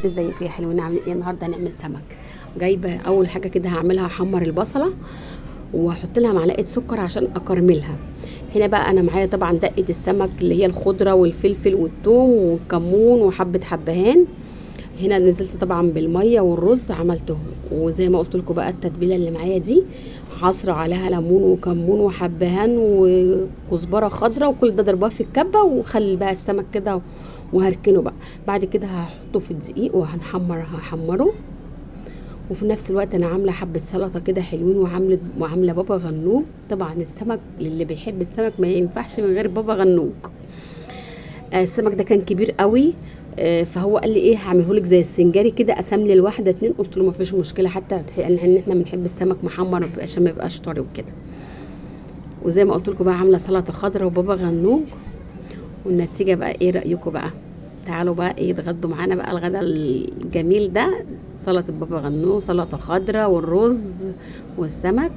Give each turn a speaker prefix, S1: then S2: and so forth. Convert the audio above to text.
S1: ازيكم يا حلوين؟ عاملين ايه؟ النهارده هنعمل سمك. جايبه اول حاجه كده هعملها، هحمر البصله واحط لها معلقه سكر عشان اكرملها. هنا بقى انا معايا طبعا دقه السمك اللي هي الخضره والفلفل والثوم والكمون وحبه حبهان. هنا نزلت طبعا بالميه والرز عملته، وزي ما قلت لكم بقى التتبيله اللي معايا دي عصره عليها ليمون وكمون وحبهان وكزبره خضراء، وكل ده ضرباه في الكبه، وخلي بقى السمك كده وهركنه بقى. بعد كده هحطه في الدقيق هحمره. وفي نفس الوقت انا عامله حبه سلطه كده حلوين، وعامله بابا غنوج. طبعا السمك اللي بيحب السمك ما ينفعش من غير بابا غنوج. السمك ده كان كبير قوي، فهو قال لي ايه هعمله لك زي السنجاري كده، قسم لي الواحده 2. قلت له ما فيش مشكله، حتى ان احنا بنحب السمك محمر ما يبقاش طري وكده. وزي ما قلت لكم بقى عامله سلطه خضراء وبابا غنوج. والنتيجه بقى ايه رايكم بقى؟ تعالوا بقى ايه اتغدوا معانا بقى الغدا الجميل ده. سلطه بابا غنوج، سلطه خضراء، والرز والسمك.